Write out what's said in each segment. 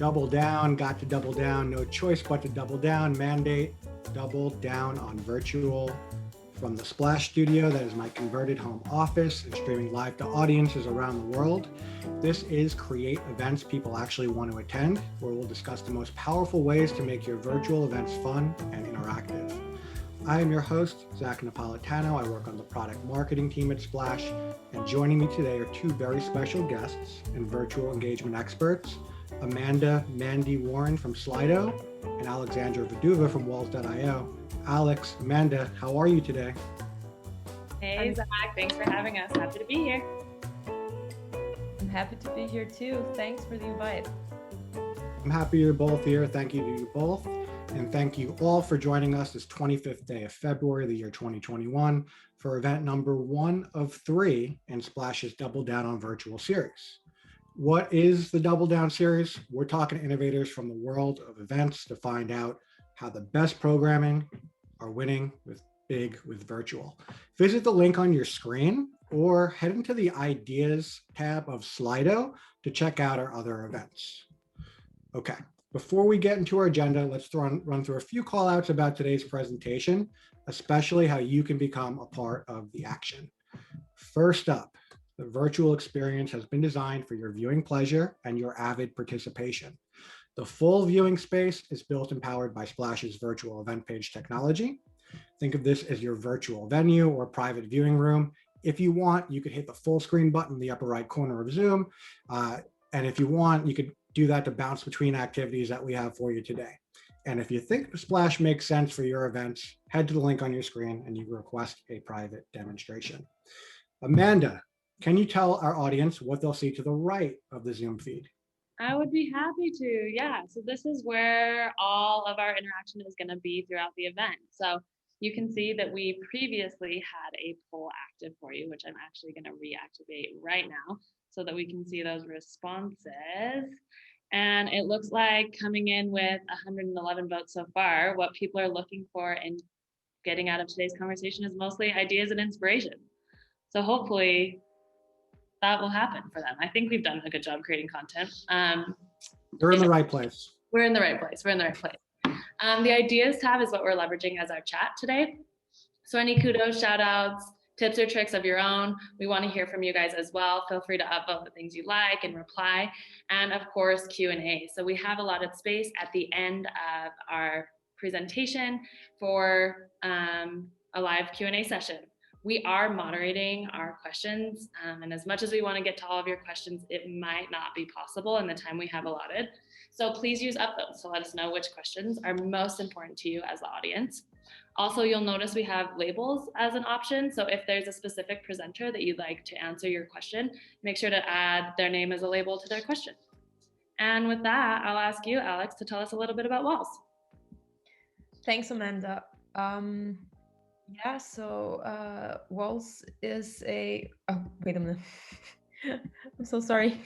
Double down, got to double down, no choice but to double down, mandate, double down on virtual. From the Splash Studio, that is my converted home office and streaming live to audiences around the world. This is Create Events People Actually Want to Attend, where we'll discuss the most powerful ways to make your virtual events fun and interactive. I am your host, Zach Napolitano. I work on the product marketing team at Splash, and joining me today are two very special guests and virtual engagement experts, Amanda Mandy Warren from Slido and Alexandra Vaduva from Walls.io. Alex, Amanda, how are you today? Hey, Zach, thanks for having us. Happy to be here. I'm happy to be here too. Thanks for the invite. I'm happy you're both here. Thank you to you both. And thank you all for joining us this 25th day of February, the year 2021, for event number 1 of 3 in Splash's Double Down on Virtual series. What is the Double Down series? We're talking to innovators from the world of events to find out how the best programming are winning with virtual. Visit the link on your screen or head into the Ideas tab of Slido to check out our other events. Okay. Before we get into our agenda, let's run through a few call outs about today's presentation, especially how you can become a part of the action. First up, the virtual experience has been designed for your viewing pleasure and your avid participation. The full viewing space is built and powered by Splash's virtual event page technology. Think of this as your virtual venue or private viewing room. If you want, you could hit the full screen button in the upper right corner of Zoom. And if you want, you could do that to bounce between activities that we have for you today. And if you think Splash makes sense for your events, head to the link on your screen and you request a private demonstration. Amanda, can you tell our audience what they'll see to the right of the Zoom feed? I would be happy to. Yeah. So this is where all of our interaction is going to be throughout the event. So you can see that we previously had a poll active for you, which I'm actually going to reactivate right now so that we can see those responses. And it looks like coming in with 111 votes so far, what people are looking for and getting out of today's conversation is mostly ideas and inspiration. So hopefully that will happen for them. I think we've done a good job creating content. We're in the right place. We're in the right place. The ideas tab is what we're leveraging as our chat today. So any kudos, shout outs, tips or tricks of your own, we want to hear from you guys as well. Feel free to upvote the things you like and reply. And of course, Q&A. So we have allotted space at the end of our presentation for a live Q&A session. We are moderating our questions, and as much as we want to get to all of your questions, it might not be possible in the time we have allotted. So please use upvotes to let us know which questions are most important to you as the audience. Also, you'll notice we have labels as an option. So if there's a specific presenter that you'd like to answer your question, make sure to add their name as a label to their question. And with that, I'll ask you, Alex, to tell us a little bit about Walls. Thanks, Amanda. Yeah, so Walls is a, oh, wait a minute. I'm so sorry.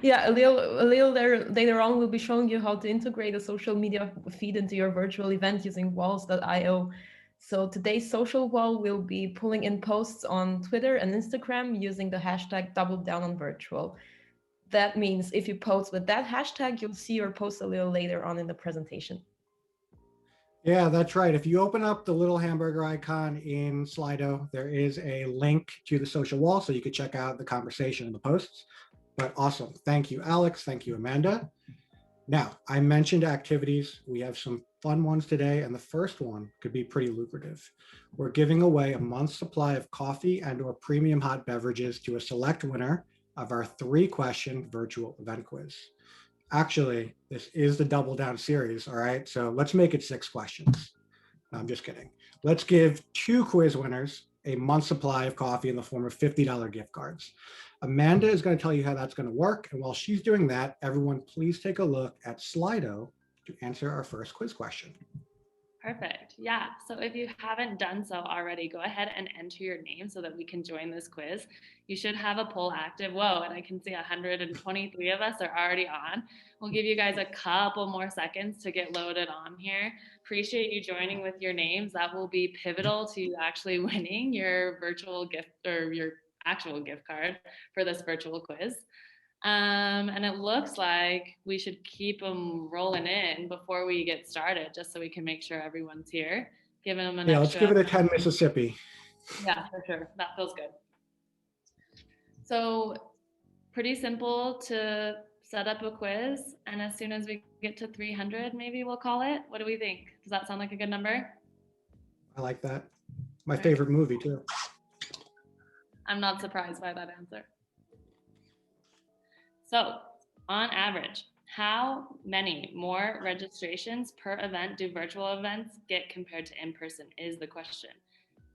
Yeah, a little later on, we'll be showing you how to integrate a social media feed into your virtual event using Walls.io. So today's social wall will be pulling in posts on Twitter and Instagram using the hashtag #DoubleDownOnVirtual. That means if you post with that hashtag, you'll see your post a little later on in the presentation. Yeah, that's right. If you open up the little hamburger icon in Slido, there is a link to the social wall so you could check out the conversation and the posts. But awesome. Thank you, Alex. Thank you, Amanda. Now, I mentioned activities. We have some fun ones today, and the first one could be pretty lucrative. We're giving away a month's supply of coffee and/or premium hot beverages to a select winner of our 3-question virtual event quiz. Actually, this is the Double Down series, all right? So let's make it 6 questions. No, I'm just kidding. Let's give 2 quiz winners a month's supply of coffee in the form of $50 gift cards. Amanda is going to tell you how that's going to work. And while she's doing that, everyone please take a look at Slido to answer our first quiz question. Perfect. Yeah. So if you haven't done so already, go ahead and enter your name so that we can join this quiz. You should have a poll active. Whoa, and I can see 123 of us are already on. We'll give you guys a couple more seconds to get loaded on here. Appreciate you joining with your names. That will be pivotal to actually winning your virtual gift or your actual gift card for this virtual quiz. And it looks like we should keep them rolling in before we get started, just so we can make sure everyone's here. Giving them an Yeah, let's give extra. it a 10 Mississippi. Yeah, for sure. That feels good. So pretty simple to set up a quiz. And as soon as we get to 300, maybe we'll call it. What do we think? Does that sound like a good number? I like that. My Right. favorite movie too. I'm not surprised by that answer. So on average, how many more registrations per event do virtual events get compared to in-person is the question.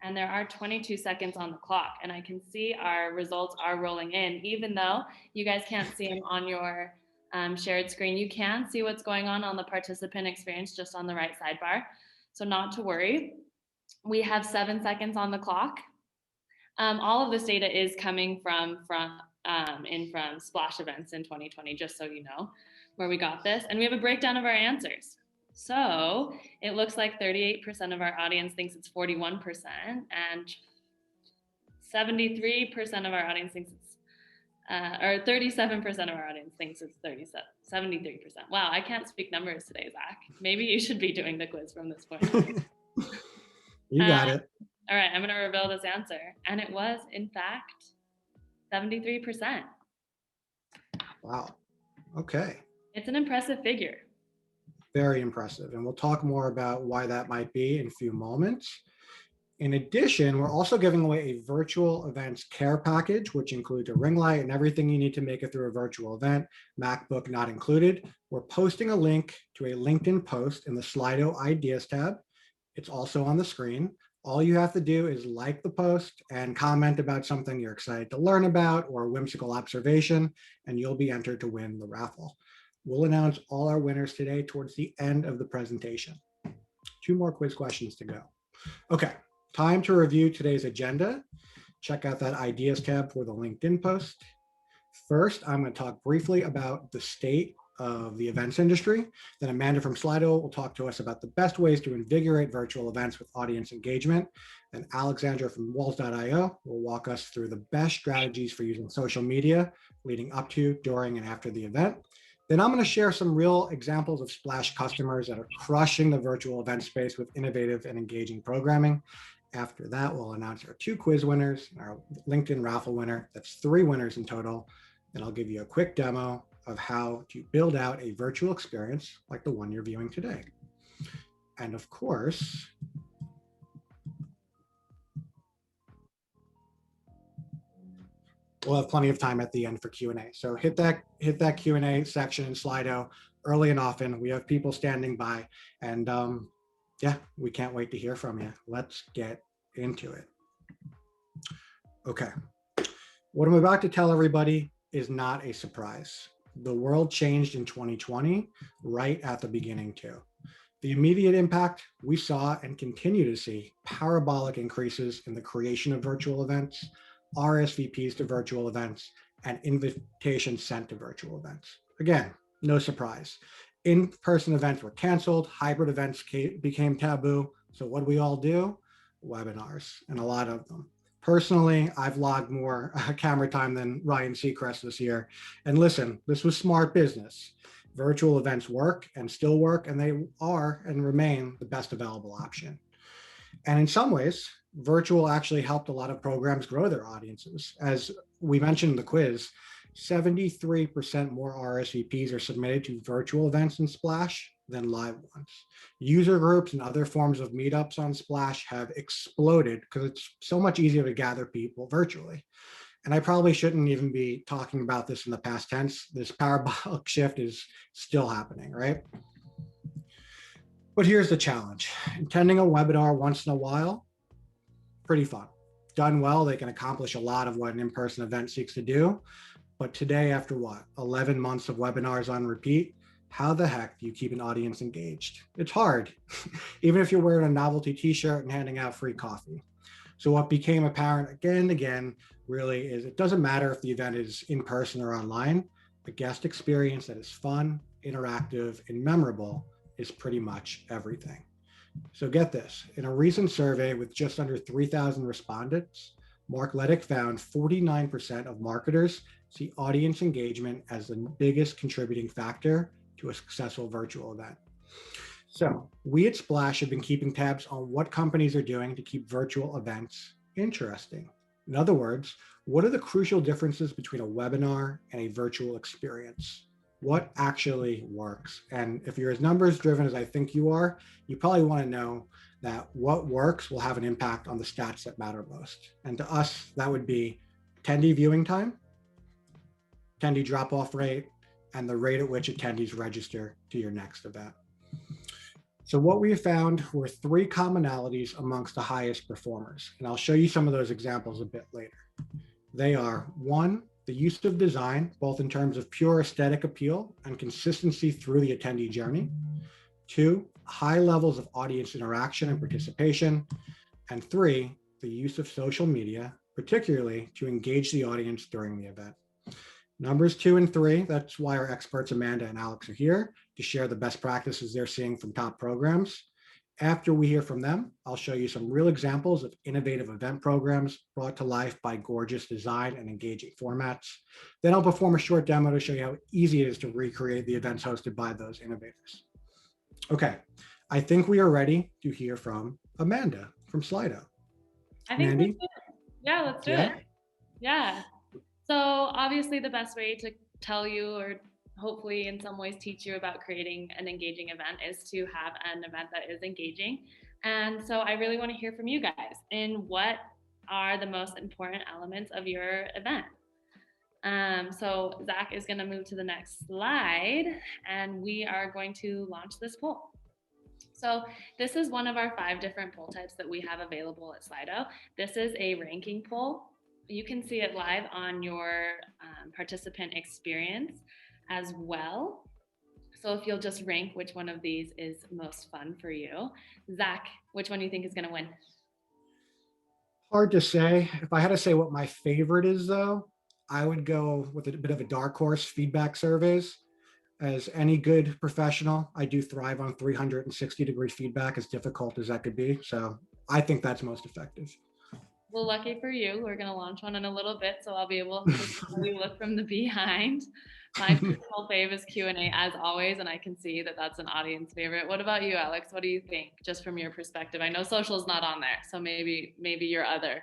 And there are 22 seconds on the clock, and I can see our results are rolling in, even though you guys can't see them on your shared screen. You can see what's going on the participant experience just on the right sidebar. So not to worry. We have 7 seconds on the clock. All of this data is coming from Splash events in 2020, just so you know where we got this. And we have a breakdown of our answers. So it looks like 38% of our audience thinks it's 41%, and 73% of our audience thinks it's, or 37% of our audience thinks it's 73%. Wow, I can't speak numbers today, Zach. Maybe you should be doing the quiz from this point. You got it. All right, I'm going to reveal this answer. And it was, in fact, 73%. Wow. Okay. It's an impressive figure. Very impressive. And we'll talk more about why that might be in a few moments. In addition, we're also giving away a virtual events care package, which includes a ring light and everything you need to make it through a virtual event, MacBook not included. We're posting a link to a LinkedIn post in the Slido Ideas tab. It's also on the screen. All you have to do is like the post and comment about something you're excited to learn about or a whimsical observation, and you'll be entered to win the raffle. We'll announce all our winners today towards the end of the presentation. 2 more quiz questions to go. Okay, time to review today's agenda. Check out that Ideas tab for the LinkedIn post. First, I'm going to talk briefly about the state of the events industry. Then Amanda from Slido will talk to us about the best ways to invigorate virtual events with audience engagement. And Alexandra from walls.io will walk us through the best strategies for using social media leading up to, during, and after the event. Then I'm going to share some real examples of Splash customers that are crushing the virtual event space with innovative and engaging programming. After that, we'll announce our 2 quiz winners and our LinkedIn raffle winner. That's 3 winners in total. Then I'll give you a quick demo of how to build out a virtual experience like the one you're viewing today. And of course, we'll have plenty of time at the end for Q&A. So hit that Q&A section in Slido early and often. We have people standing by, and yeah, we can't wait to hear from you. Let's get into it. Okay, what I'm about to tell everybody is not a surprise. The world changed in 2020, right at the beginning too. The immediate impact, we saw and continue to see parabolic increases in the creation of virtual events, RSVPs to virtual events, and invitations sent to virtual events. Again, no surprise. In-person events were canceled, hybrid events became taboo. So what do we all do? Webinars, and a lot of them. Personally, I've logged more camera time than Ryan Seacrest this year. And listen, this was smart business. Virtual events work and still work, and they are and remain the best available option. And in some ways, virtual actually helped a lot of programs grow their audiences. As we mentioned in the quiz, 73% more RSVPs are submitted to virtual events in Splash than live ones. User groups and other forms of meetups on Splash have exploded because it's so much easier to gather people virtually. And I probably shouldn't even be talking about this in the past tense. This parabolic shift is still happening, right? But here's the challenge. Attending a webinar once in a while, pretty fun. Done well, they can accomplish a lot of what an in-person event seeks to do. But today, after what, 11 months of webinars on repeat, how the heck do you keep an audience engaged? It's hard, even if you're wearing a novelty t-shirt and handing out free coffee. So what became apparent again and again really is it doesn't matter if the event is in person or online, the guest experience that is fun, interactive, and memorable is pretty much everything. So get this, in a recent survey with just under 3,000 respondents, Mark Ledick found 49% of marketers see audience engagement as the biggest contributing factor to a successful virtual event. So we at Splash have been keeping tabs on what companies are doing to keep virtual events interesting. In other words, what are the crucial differences between a webinar and a virtual experience? What actually works? And if you're as numbers driven as I think you are, you probably want to know that what works will have an impact on the stats that matter most. And to us, that would be attendee viewing time, attendee drop-off rate, and the rate at which attendees register to your next event. So what we found were 3 commonalities amongst the highest performers, and I'll show you some of those examples a bit later. They are 1, the use of design, both in terms of pure aesthetic appeal and consistency through the attendee journey. 2, high levels of audience interaction and participation. And 3, the use of social media, particularly to engage the audience during the event. Numbers 2 and 3, that's why our experts Amanda and Alex are here to share the best practices they're seeing from top programs. After we hear from them, I'll show you some real examples of innovative event programs brought to life by gorgeous design and engaging formats. Then I'll perform a short demo to show you how easy it is to recreate the events hosted by those innovators. Okay, I think we are ready to hear from Amanda from Slido. I think Mandy? yeah, let's do it. Yeah. So obviously the best way to tell you, or hopefully in some ways teach you about creating an engaging event, is to have an event that is engaging. And so I really want to hear from you guys in what are the most important elements of your event. So Zach is going to move to the next slide and we are going to launch this poll. So this is one of our 5 different poll types that we have available at Slido. This is a ranking poll. You can see it live on your participant experience as well. So if you'll just rank which one of these is most fun for you. Zach, which one do you think is going to win? Hard to say. If I had to say what my favorite is, though, I would go with a bit of a dark horse, feedback surveys. As any good professional, I do thrive on 360-degree feedback, as difficult as that could be. So I think that's most effective. Well, lucky for you, we're going to launch one in a little bit, so I'll be able to really look from the behind. My personal fave is Q&A as always, and I can see that that's an audience favorite. What about you, Alex? What do you think, just from your perspective? I know social's not on there, so maybe your other.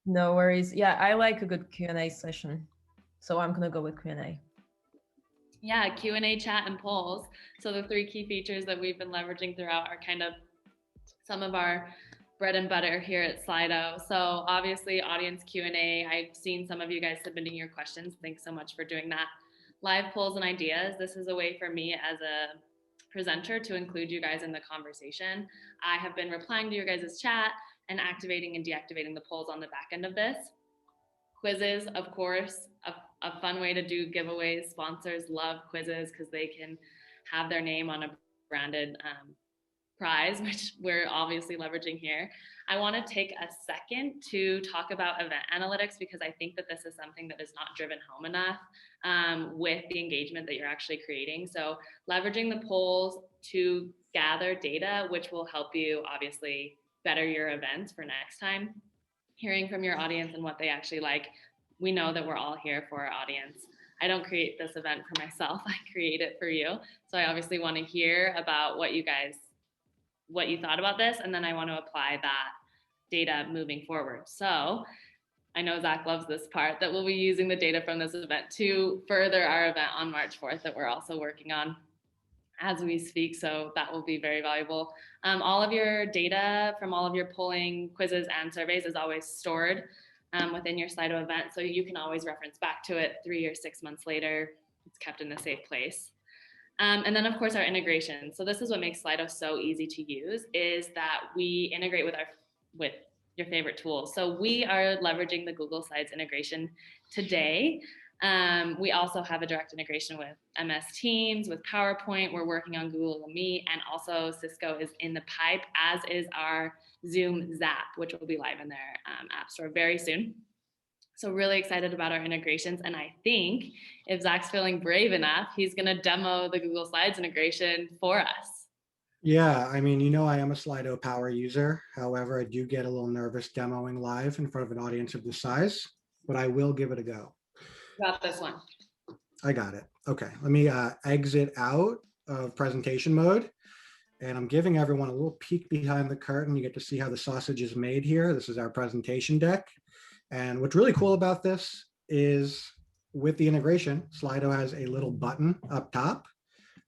No worries. Yeah, I like a good Q&A session, so I'm gonna go with Q&A. Yeah, Q&A, chat, and polls. So the 3 key features that we've been leveraging throughout are kind of some of our bread and butter here at Slido. So obviously audience Q&A, I've seen some of you guys submitting your questions. Thanks so much for doing that. Live polls and ideas. This is a way for me as a presenter to include you guys in the conversation. I have been replying to your guys' chat and activating and deactivating the polls on the back end of this. Quizzes, of course, a fun way to do giveaways. Sponsors love quizzes because they can have their name on a branded prize, which we're obviously leveraging here. I want to take a second to talk about event analytics because I think that this is something that is not driven home enough with the engagement that you're actually creating. So leveraging the polls to gather data, which will help you obviously better your events for next time. Hearing from your audience and what they actually like. We know that we're all here for our audience. I don't create this event for myself, I create it for you. So I obviously want to hear about what you thought about this, and then I want to apply that data moving forward. So I know Zach loves this part, that we'll be using the data from this event to further our event on March 4th that we're also working on as we speak, so that will be very valuable. All of your data from all of your polling, quizzes, and surveys is always stored within your Slido event, so you can always reference back to it 3 or 6 months later. It's kept in a safe place. And then, of course, our integration. So this is what makes Slido so easy to use, is that we integrate with your favorite tools. So we are leveraging the Google Slides integration today. We also have a direct integration with MS Teams, with PowerPoint. We're working on Google Meet, and also Cisco is in the pipe, as is our Zoom Zap, which will be live in their app store very soon. So really excited about our integrations. And I think if Zach's feeling brave enough, he's going to demo the Google Slides integration for us. Yeah, I mean, you know, I am a Slido power user. However, I do get a little nervous demoing live in front of an audience of this size, but I will give it a go. Got this one. I got it. Okay, let me exit out of presentation mode. And I'm giving everyone a little peek behind the curtain. You get to see how the sausage is made here. This is our presentation deck. And what's really cool about this is with the integration, Slido has a little button up top.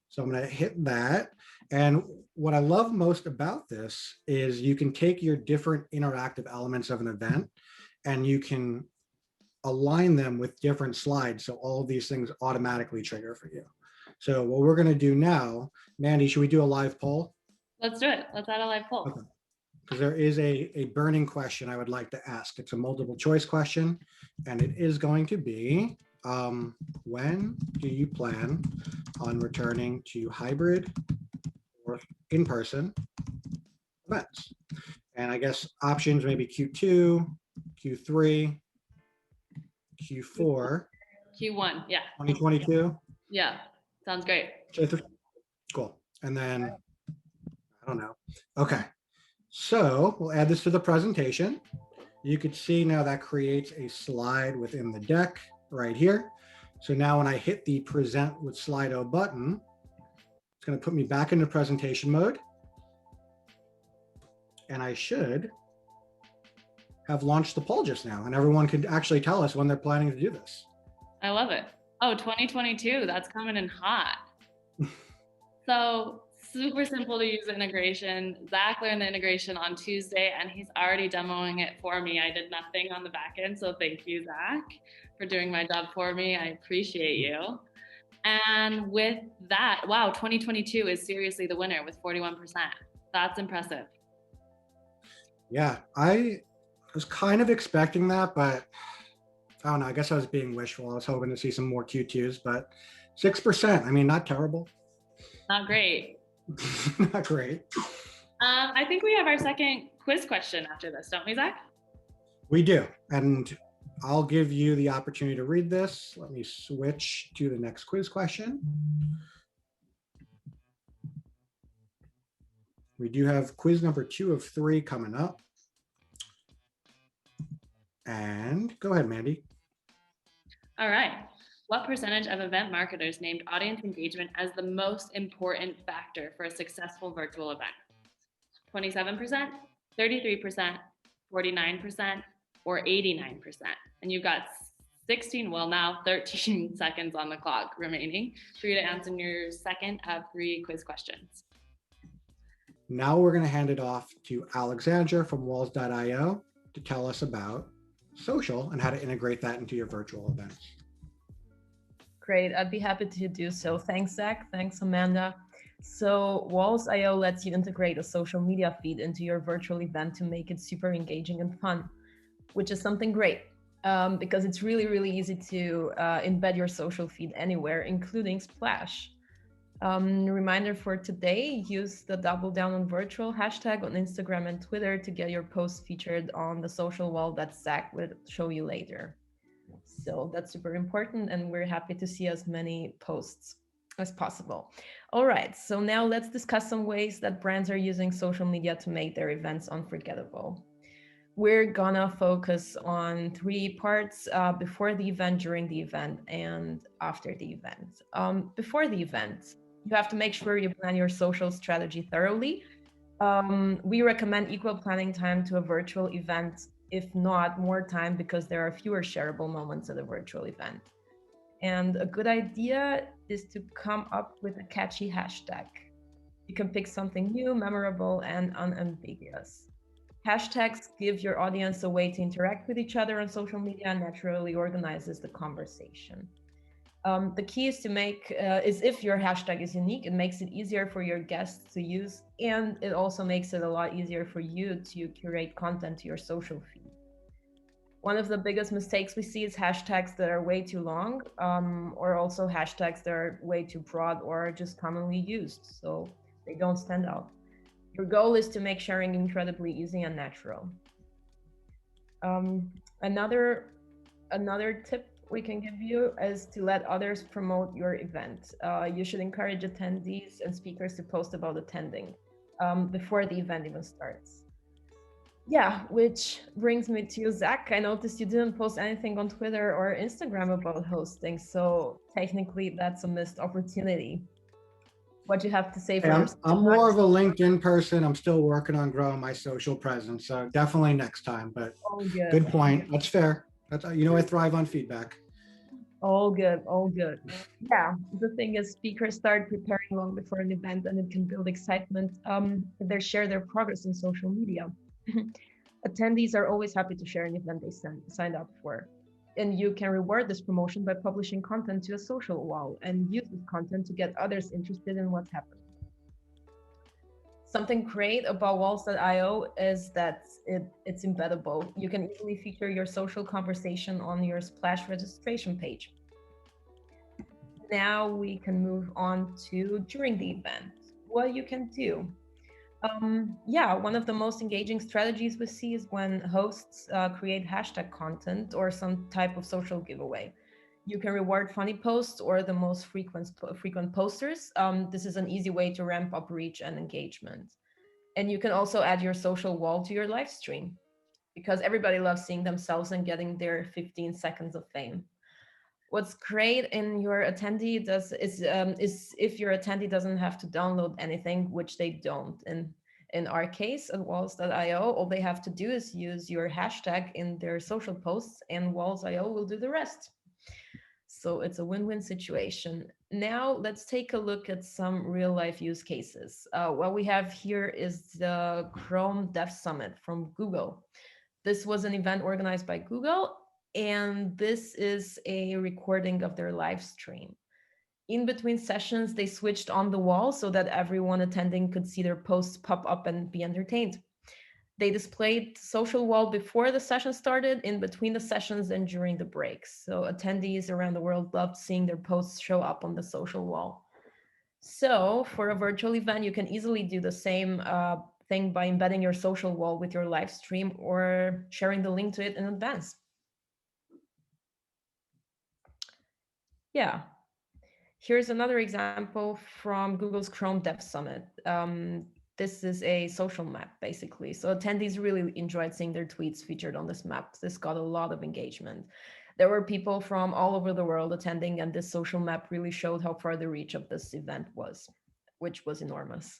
So I'm going to hit that. And what I love most about this is you can take your different interactive elements of an event and you can align them with different slides. So all of these things automatically trigger for you. So what we're going to do now, Mandy, should we do a live poll? Let's do it. Let's add a live poll. Okay. Because there is a burning question I would like to ask. It's a multiple choice question, and it is going to be, when do you plan on returning to hybrid or in-person events? And I guess options maybe Q2, Q3, Q4, Q1. Yeah. 2022. Yeah. Sounds great. Cool. And then, I don't know. Okay. So we'll add this to the presentation. You could see now that creates a slide within the deck right here. So now when I hit the present with Slido button, it's going to put me back into presentation mode. And I should have launched the poll just now, and everyone could actually tell us when they're planning to do this. I love it. Oh, 2022, that's coming in hot. So super simple to use integration. Zach learned the integration on Tuesday and he's already demoing it for me. I did nothing on the back end. So thank you, Zach, for doing my job for me. I appreciate you. And with that, wow, 2022 is seriously the winner with 41%. That's impressive. Yeah, I was kind of expecting that, but I don't know. I guess I was being wishful. I was hoping to see some more Q2s, but 6%. I mean, not terrible. Not great. Not great. I think we have our second quiz question after this, don't we, Zach? We do. And I'll give you the opportunity to read this. Let me switch to the next quiz question. We do have quiz number 2 of 3 coming up. And go ahead, Mandy. All right. What percentage of event marketers named audience engagement as the most important factor for a successful virtual event? 27%, 33%, 49%, or 89%? And you've got 16, well now 13 seconds on the clock remaining for you to answer your second of 3 quiz questions. Now we're going to hand it off to Alexandra from walls.io to tell us about social and how to integrate that into your virtual events. Great, I'd be happy to do so. Thanks, Zach. Thanks, Amanda. So Walls.io lets you integrate a social media feed into your virtual event to make it super engaging and fun, which is something great because it's really, really easy to embed your social feed anywhere, including Splash. Reminder for today, use the double down on virtual hashtag on Instagram and Twitter to get your posts featured on the social wall that Zach will show you later. So that's super important and we're happy to see as many posts as possible. All right, so now let's discuss some ways that brands are using social media to make their events unforgettable. We're gonna focus on 3 parts, before the event, during the event, and after the event. Before the event, you have to make sure you plan your social strategy thoroughly. We recommend equal planning time to a virtual event, if not more time, because there are fewer shareable moments at a virtual event. And a good idea is to come up with a catchy hashtag. You can pick something new, memorable, and unambiguous. Hashtags give your audience a way to interact with each other on social media and naturally organizes the conversation. The key is to make, is if your hashtag is unique, it makes it easier for your guests to use, and it also makes it a lot easier for you to curate content to your social feed. One of the biggest mistakes we see is hashtags that are way too long, or also hashtags that are way too broad or just commonly used, so they don't stand out. Your goal is to make sharing incredibly easy and natural. Another tip we can give you is to let others promote your event. You should encourage attendees and speakers to post about attending before the event even starts. Yeah, which brings me to Zach. I noticed you didn't post anything on Twitter or Instagram about hosting, so technically that's a missed opportunity. What do you have to say Hey, for I'm, yourself? I'm more of a LinkedIn person. I'm still working on growing my social presence. So definitely next time, but All good. good point. That's fair. That's, I thrive on feedback. All good, all good. Yeah, the thing is, speakers start preparing long before an event, and it can build excitement if they share their progress on social media. Attendees are always happy to share an event they signed up for. And you can reward this promotion by publishing content to a social wall and use this content to get others interested in what's happening. Something great about walls.io is that it's embeddable. You can easily feature your social conversation on your Splash registration page. Now we can move on to during the event, what you can do. Yeah, one of the most engaging strategies we see is when hosts create hashtag content or some type of social giveaway. You can reward funny posts or the most frequent posters. This is an easy way to ramp up reach and engagement. And you can also add your social wall to your live stream because everybody loves seeing themselves and getting their 15 seconds of fame. What's great in your attendee is if your attendee doesn't have to download anything, which they don't. And in our case at walls.io, all they have to do is use your hashtag in their social posts, and walls.io will do the rest. So it's a win-win situation. Now let's take a look at some real life use cases. What we have here is the Chrome Dev Summit from Google. This was an event organized by Google, and this is a recording of their live stream. In between sessions, they switched on the wall so that everyone attending could see their posts pop up and be entertained. They displayed social wall before the session started, in between the sessions, and during the breaks. So attendees around the world loved seeing their posts show up on the social wall. So for a virtual event, you can easily do the same thing by embedding your social wall with your live stream or sharing the link to it in advance. Yeah. Here's another example from Google's Chrome Dev Summit. This is a social map, basically. So attendees really enjoyed seeing their tweets featured on this map. This got a lot of engagement. There were people from all over the world attending, and this social map really showed how far the reach of this event was, which was enormous.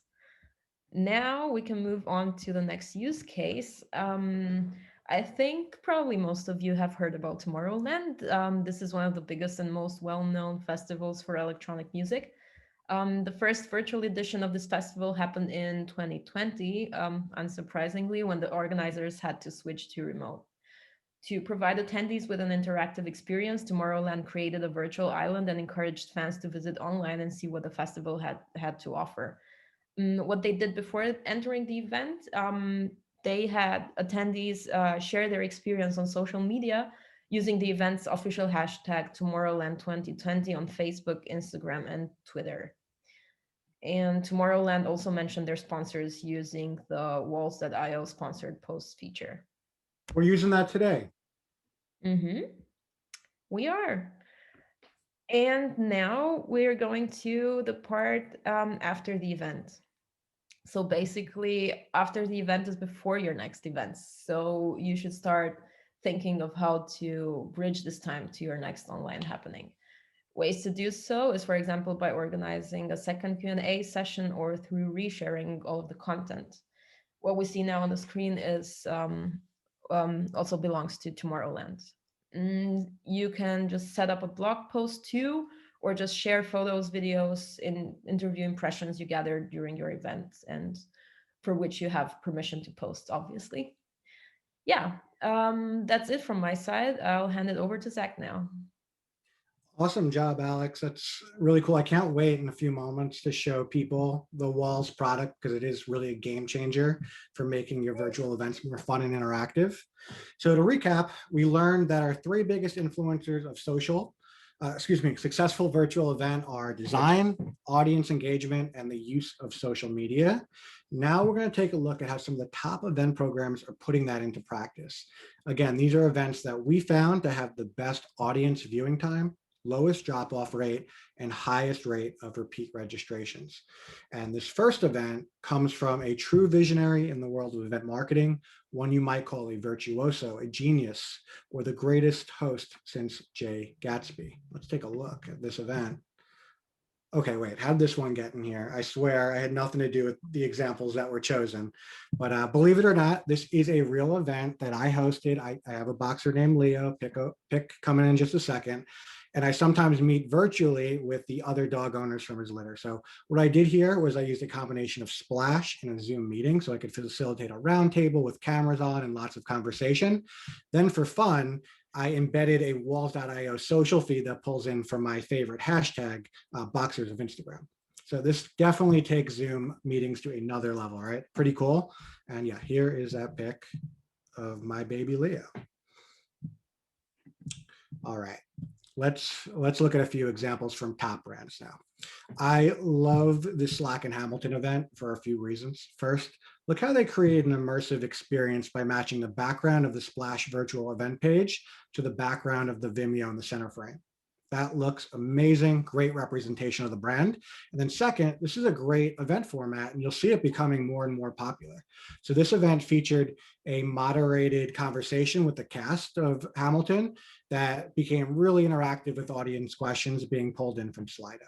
Now we can move on to the next use case. I think probably most of you have heard about Tomorrowland. This is one of the biggest and most well-known festivals for electronic music. The first virtual edition of this festival happened in 2020, unsurprisingly, when the organizers had to switch to remote. To provide attendees with an interactive experience, Tomorrowland created a virtual island and encouraged fans to visit online and see what the festival had to offer. What they did before entering the event, they had attendees share their experience on social media using the event's official hashtag Tomorrowland 2020 on Facebook, Instagram, and Twitter. And Tomorrowland also mentioned their sponsors using the walls.io sponsored posts feature. We're using that today. We are. And now we're going to the part after the event. So basically, after the event is before your next event. So you should start thinking of how to bridge this time to your next online happening. Ways to do so is, for example, by organizing a second Q&A session or through resharing all of the content. What we see now on the screen is also belongs to Tomorrowland. You can just set up a blog post too, or just share photos, videos, in interview impressions you gathered during your event and for which you have permission to post, obviously. Yeah, that's it from my side. I'll hand it over to Zach now. Awesome job, Alex. That's really cool. I can't wait in a few moments to show people the Walls product because it is really a game changer for making your virtual events more fun and interactive. So to recap, we learned that our three biggest influencers of social successful virtual event are design, audience engagement, and the use of social media. Now we're going to take a look at how some of the top event programs are putting that into practice. Again, these are events that we found to have the best audience viewing time, lowest drop-off rate, and highest rate of repeat registrations. And this first event comes from a true visionary in the world of event marketing, one you might call a virtuoso, a genius, or the greatest host since Jay Gatsby. Let's take a look at this event. Okay, wait, how'd this one get in here? I swear I had nothing to do with the examples that were chosen. But believe it or not, this is a real event that I hosted. I have a boxer named Leo, pick coming in just a second. And I sometimes meet virtually with the other dog owners from his litter. So what I did here was I used a combination of Splash and a Zoom meeting so I could facilitate a roundtable with cameras on and lots of conversation. Then for fun, I embedded a walls.io social feed that pulls in from my favorite hashtag, boxers of Instagram. So this definitely takes Zoom meetings to another level, right? Pretty cool. And yeah, here is that pic of my baby Leo. All right, let's look at a few examples from top brands now. I love the Slack and Hamilton event for a few reasons. First, look how they create an immersive experience by matching the background of the Splash virtual event page to the background of the Vimeo in the center frame. That looks amazing, great representation of the brand. And then second, this is a great event format and you'll see it becoming more and more popular. So this event featured a moderated conversation with the cast of Hamilton that became really interactive with audience questions being pulled in from Slido.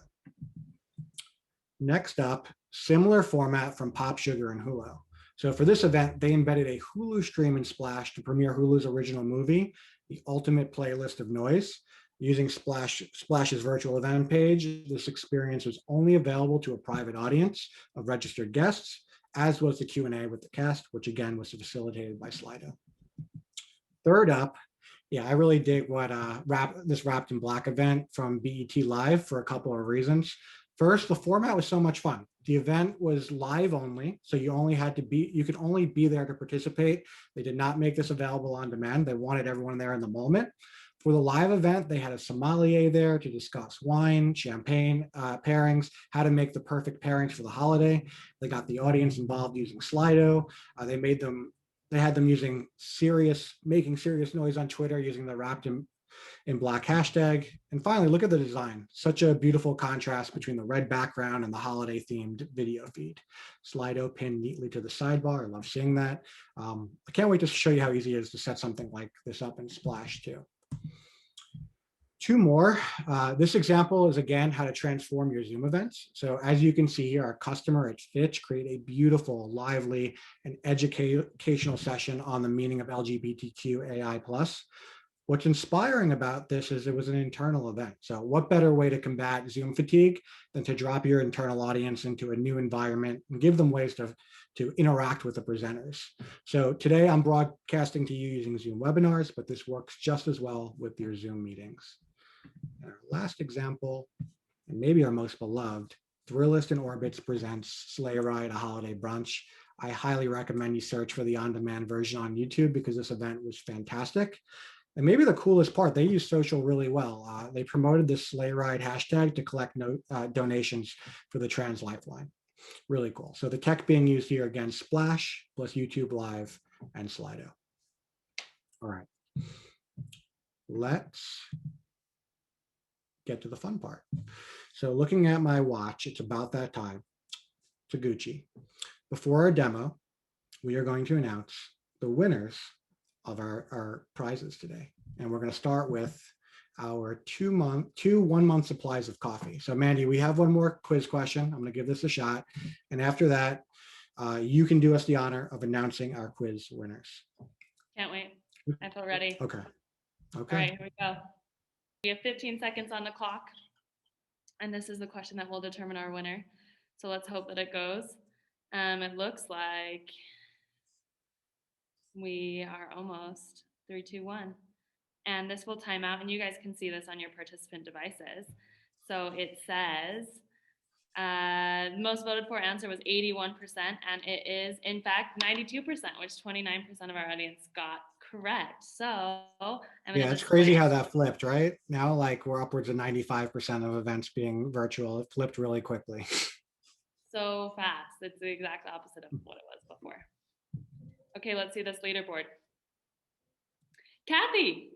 Next up, similar format from Pop Sugar and Hulu. So for this event, they embedded a Hulu stream in Splash to premiere Hulu's original movie, The Ultimate Playlist of Noise. Using Splash's virtual event page, this experience was only available to a private audience of registered guests, as was the Q&A with the cast, which again was facilitated by Slido. Third up, yeah, I really dig what this Wrapped in Black event from BET Live for a couple of reasons. First, the format was so much fun. The event was live only, so you could only be there to participate. They did not make this available on demand. They wanted everyone there in the moment. For the live event, they had a sommelier there to discuss wine, champagne pairings, how to make the perfect pairings for the holiday. They got the audience involved using Slido. They had them making serious noise on Twitter using the Wrapped in Black hashtag. And finally, look at the design. Such a beautiful contrast between the red background and the holiday themed video feed. Slido pinned neatly to the sidebar. I love seeing that. I can't wait to show you how easy it is to set something like this up in Splash too. Two more. This example is again how to transform your Zoom events. So as you can see here, our customer at Fitch created a beautiful, lively, and educational session on the meaning of LGBTQAI+. What's inspiring about this is it was an internal event. So what better way to combat Zoom fatigue than to drop your internal audience into a new environment and give them ways to interact with the presenters. So today I'm broadcasting to you using Zoom webinars, but this works just as well with your Zoom meetings. And our last example, and maybe our most beloved, Thrillist and Orbitz presents Sleigh Ride, a Holiday Brunch. I highly recommend you search for the on-demand version on YouTube because this event was fantastic. And maybe the coolest part, they use social really well. They promoted the Sleigh Ride hashtag to collect donations for the Trans Lifeline. Really cool. So the tech being used here again, Splash plus YouTube Live and Slido. All right, let's get to the fun part. So looking at my watch, it's about that time. To Gucci. Before our demo, we are going to announce the winners of our prizes today. And we're going to start with our 1 month supplies of coffee. So Mandy, we have one more quiz question. I'm going to give this a shot. And after that, you can do us the honor of announcing our quiz winners. Can't wait. I feel ready. Okay. All right, here we go. We have 15 seconds on the clock. And this is the question that will determine our winner. So let's hope that it goes. It looks like we are almost 3, 2, 1. And this will time out, and you guys can see this on your participant devices. So it says the most voted for answer was 81%, and it is in fact 92%, which 29% of our audience got correct. So I'm going Yeah, to it's display crazy it. how that flipped, right? Now, like we're upwards of 95% of events being virtual. It flipped really quickly. So fast. It's the exact opposite of what it was before. Okay, let's see this leaderboard. Kathy,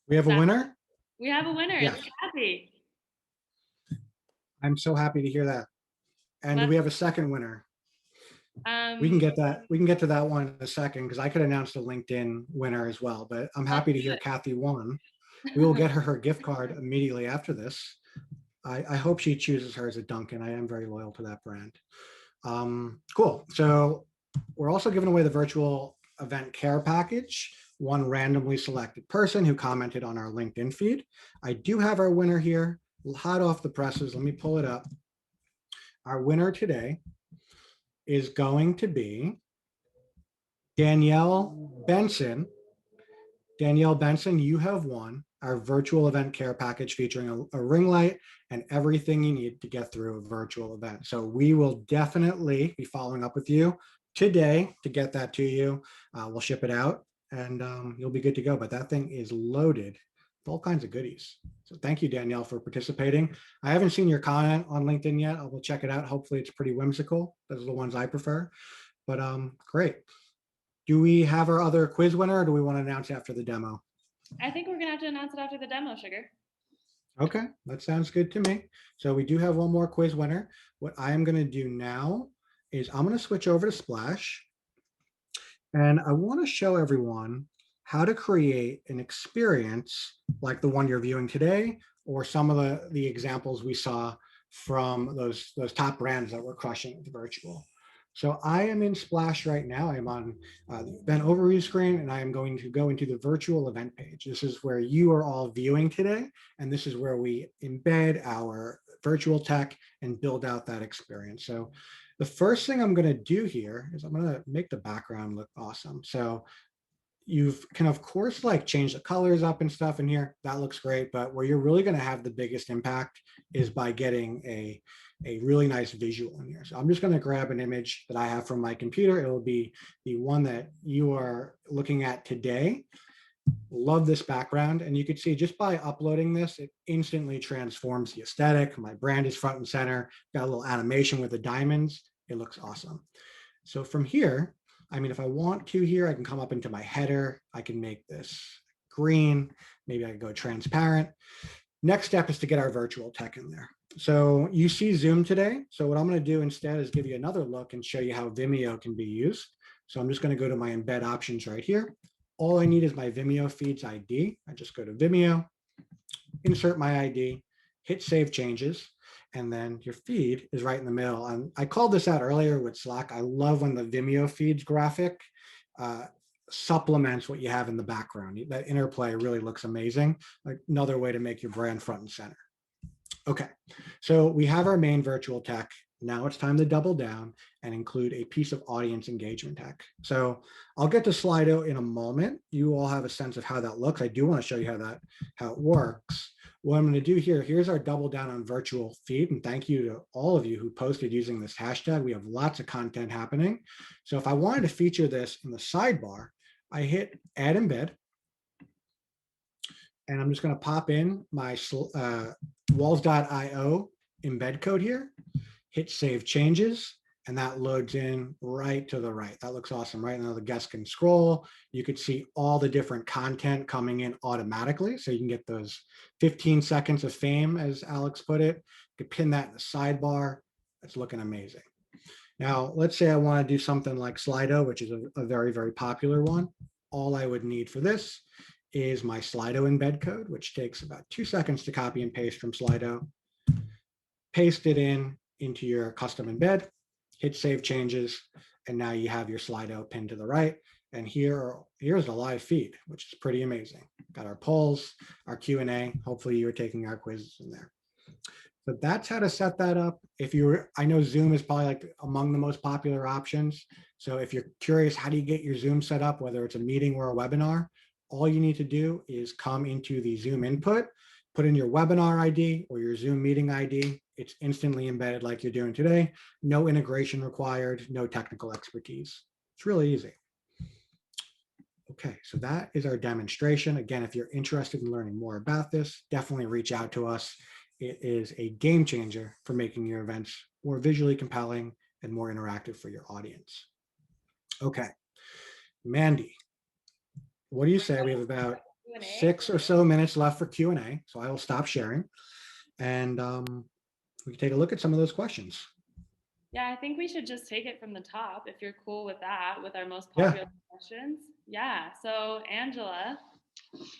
We have a winner? we have a winner. Yes. It's Kathy. I'm so happy to hear that. And do Let's, we have a second winner? We can get that. We can get to that one in a second because I could announce the LinkedIn winner as well. But I'm happy to hear Kathy won. We will get her gift card immediately after this. I hope she chooses hers at Dunkin'. I am very loyal to that brand. Cool. So we're also giving away the virtual event care package. One randomly selected person who commented on our LinkedIn feed. I do have our winner here, hot off the presses. Let me pull it up. Our winner today is going to be Danielle Benson. Danielle Benson, you have won our virtual event care package featuring a ring light and everything you need to get through a virtual event. So we will definitely be following up with you today to get that to you. We'll ship it out and you'll be good to go. But that thing is loaded with all kinds of goodies. So thank you, Danielle, for participating. I haven't seen your comment on LinkedIn yet. I will check it out. Hopefully it's pretty whimsical. Those are the ones I prefer. But great. Do we have our other quiz winner or do we want to announce after the demo? I think we're going to have to announce it after the demo, Sugar. Okay, that sounds good to me. So we do have one more quiz winner. What I am going to do now is I'm going to switch over to Splash. And I want to show everyone how to create an experience like the one you're viewing today, or some of the examples we saw from those top brands that were crushing the virtual. So I am in Splash right now. I'm on the event overview screen, and I am going to go into the virtual event page. This is where you are all viewing today, and this is where we embed our virtual tech and build out that experience. So the first thing I'm going to do here is I'm going to make the background look awesome. So you can, of course, like change the colors up and stuff in here. That looks great. But where you're really going to have the biggest impact is by getting a really nice visual in here. So I'm just going to grab an image that I have from my computer. It will be the one that you are looking at today. Love this background. And you can see just by uploading this, it instantly transforms the aesthetic. My brand is front and center. Got a little animation with the diamonds. It looks awesome. So from here, I mean, if I want to here, I can come up into my header. I can make this green. Maybe I can go transparent. Next step is to get our virtual tech in there. So you see Zoom today. So what I'm going to do instead is give you another look and show you how Vimeo can be used. So I'm just going to go to my embed options right here. All I need is my Vimeo feeds ID. I just go to Vimeo, insert my ID, hit save changes, and then your feed is right in the middle. And I called this out earlier with Slack. I love when the Vimeo feeds graphic supplements what you have in the background. That interplay really looks amazing. Like another way to make your brand front and center. Okay, so we have our main virtual tech. Now it's time to double down and include a piece of audience engagement tech. So I'll get to Slido in a moment. You all have a sense of how that looks. I do want to show you how it works. What I'm going to do here, here's our double down on virtual feed. And thank you to all of you who posted using this hashtag. We have lots of content happening. So if I wanted to feature this in the sidebar, I hit add embed. And I'm just going to pop in my walls.io embed code here, hit save changes, and that loads in right to the right. That looks awesome. Right now the guests can scroll. You could see all the different content coming in automatically. So you can get those 15 seconds of fame, as Alex put it. You could pin that in the sidebar. It's looking amazing. Now, let's say I want to do something like Slido, which is a very, very popular one. All I would need for this is my Slido embed code, which takes about 2 seconds to copy and paste from Slido. Paste it into your custom embed, hit save changes, and now you have your Slido pinned to the right. And here's the live feed, which is pretty amazing. Got our polls, our Q&A. Hopefully you're taking our quizzes in there. So that's how to set that up. I know Zoom is probably like among the most popular options. So if you're curious, how do you get your Zoom set up, whether it's a meeting or a webinar, all you need to do is come into the Zoom input, put in your webinar ID or your Zoom meeting ID. It's instantly embedded like you're doing today. No integration required, no technical expertise. It's really easy. Okay, so that is our demonstration. Again, if you're interested in learning more about this, definitely reach out to us. It is a game changer for making your events more visually compelling and more interactive for your audience. Okay, Mandy, what do you say? We have about Q&A. 6 or so minutes left for Q&A, so I will stop sharing and we can take a look at some of those questions. Yeah, I think we should just take it from the top if you're cool with that, with our most Yeah. popular questions. Yeah, so Angela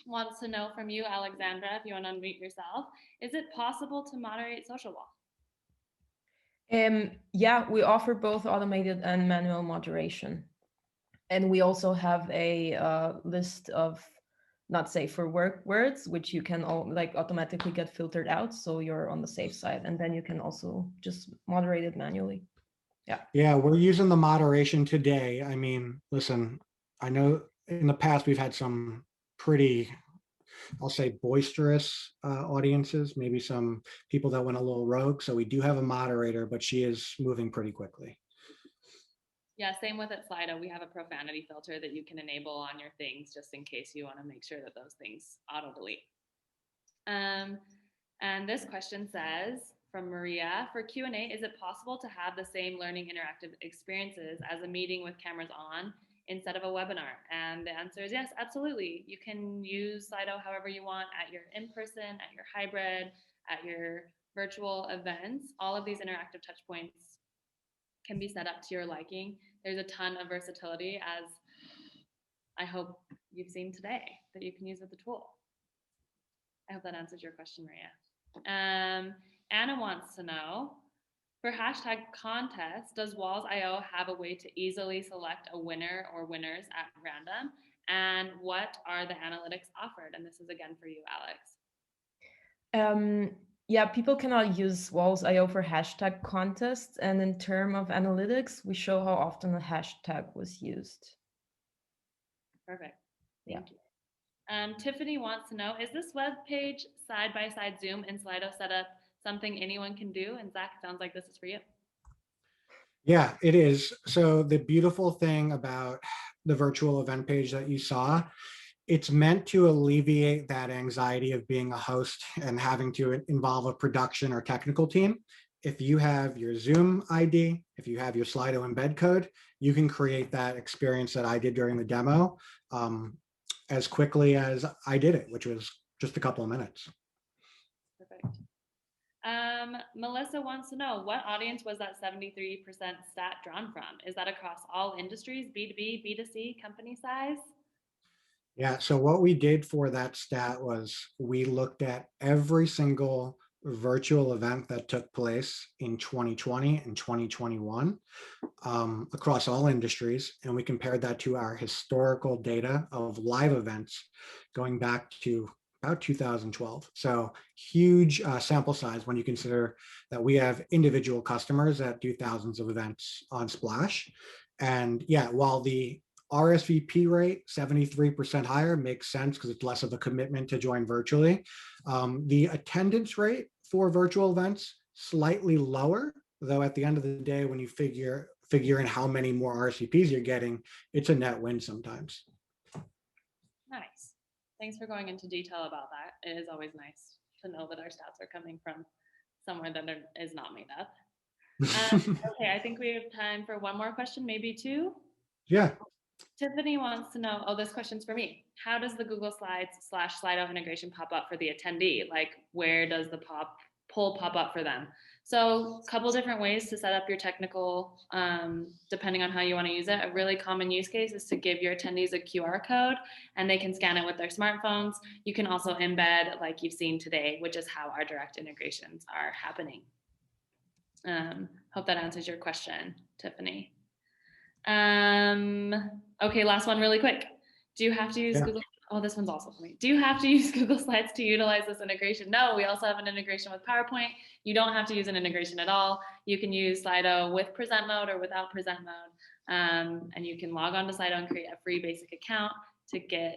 wants to know from you, Alexandra, if you want to unmute yourself, is it possible to moderate social wall? Yeah, we offer both automated and manual moderation. And we also have a list of not safe for work words, which you can like automatically get filtered out. So you're on the safe side. And then you can also just moderate it manually. Yeah. Yeah, we're using the moderation today. I mean, listen, I know in the past we've had some pretty, I'll say, boisterous audiences, maybe some people that went a little rogue. So we do have a moderator, but she is moving pretty quickly. Yeah, same with at Slido. We have a profanity filter that you can enable on your things just in case you want to make sure that those things auto delete. And this question says from Maria, for Q&A, is it possible to have the same learning interactive experiences as a meeting with cameras on instead of a webinar? And the answer is yes, absolutely. You can use Slido however you want at your in-person, at your hybrid, at your virtual events. All of these interactive touch points can be set up to your liking. There's a ton of versatility, as I hope you've seen today, that you can use with the tool. I hope that answers your question, Maria. Anna wants to know, for hashtag contest, does Walls.io have a way to easily select a winner or winners at random? And what are the analytics offered? And this is again for you, Alex. Yeah, people cannot use Walls.io for hashtag contests. And in terms of analytics, we show how often a hashtag was used. Perfect. Thank you. Tiffany wants to know, is this web page side-by-side Zoom and Slido setup something anyone can do? And Zach, sounds like this is for you. Yeah, it is. So the beautiful thing about the virtual event page that you saw, it's meant to alleviate that anxiety of being a host and having to involve a production or technical team. If you have your Zoom ID, if you have your Slido embed code, you can create that experience that I did during the demo as quickly as I did it, which was just a couple of minutes. Perfect. Melissa wants to know, what audience was that 73% stat drawn from? Is that across all industries, B2B, B2C, company size? Yeah, so what we did for that stat was we looked at every single virtual event that took place in 2020 and 2021 across all industries, and we compared that to our historical data of live events going back to about 2012. So huge sample size when you consider that we have individual customers that do thousands of events on Splash. And yeah, while the RSVP rate 73% higher makes sense because it's less of a commitment to join virtually. The attendance rate for virtual events slightly lower, though at the end of the day, when you figure in how many more RSVPs you're getting, it's a net win sometimes. Nice. Thanks for going into detail about that. It is always nice to know that our stats are coming from somewhere that is not made up. Okay, I think we have time for one more question, maybe two. Yeah. Tiffany wants to know, oh, this question's for me. How does the Google Slides / Slido integration pop up for the attendee? Like, where does the poll pop up for them? So a couple different ways to set up your technical, depending on how you want to use it. A really common use case is to give your attendees a QR code and they can scan it with their smartphones. You can also embed, like you've seen today, which is how our direct integrations are happening. Hope that answers your question, Tiffany. Okay, last one really quick. Do you have to use Google? Oh, this one's also for me. Do you have to use Google Slides to utilize this integration? No, we also have an integration with PowerPoint. You don't have to use an integration at all. You can use Slido with present mode or without present mode. And you can log on to Slido and create a free basic account to get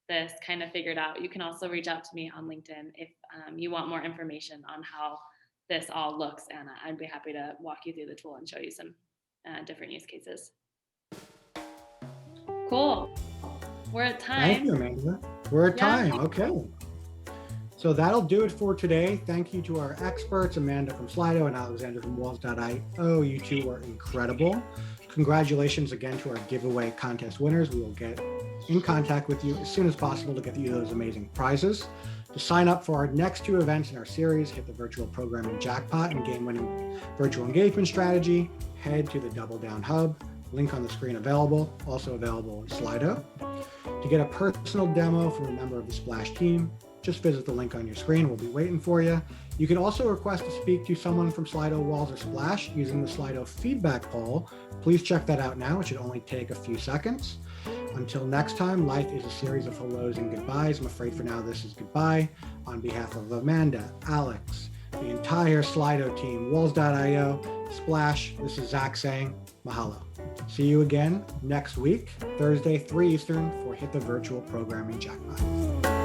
this kind of figured out. You can also reach out to me on LinkedIn if you want more information on how this all looks, Anna. I'd be happy to walk you through the tool and show you some different use cases. Cool. We're at Thank you, time. Amanda. We're at Yeah. time. Okay. So that'll do it for today. Thank you to our experts, Amanda from Slido and Alexander from Walls.io. You two were incredible. Congratulations again to our giveaway contest winners. We will get in contact with you as soon as possible to get you those amazing prizes. To sign up for our next 2 events in our series, hit the virtual programming jackpot and game-winning virtual engagement strategy, head to the Double Down Hub. Link on the screen available, also available in Slido. To get a personal demo from a member of the Splash team, just visit the link on your screen. We'll be waiting for you. You can also request to speak to someone from Slido, Walls, or Splash using the Slido feedback poll. Please check that out now. It should only take a few seconds. Until next time, life is a series of hellos and goodbyes. I'm afraid for now this is goodbye. On behalf of Amanda, Alex, the entire Slido team, Walls.io, Splash, this is Zach saying mahalo. See you again next week, Thursday, 3 Eastern, for Hit the Virtual Programming Jackpot.